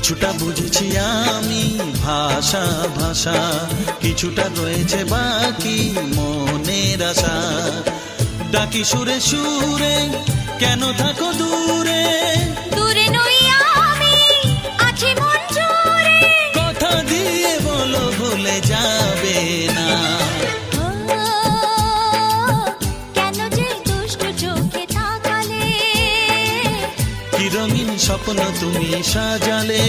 কিছুটা বুঝেছি আমি ভাষা ভাষা, কিছুটা রয়েছে বাকি মনের আশা। ডাকি সুরে সুরে কেন থাকো দূরে, দূরে নই আমি, আছি মন জুড়ে। কথা দিয়ে বলো ভুলে যাবে না। ও, কেন যে দুষ্টু চোখে তাকালে, কি রঙিন স্বপ্ন তুমি সাজালে।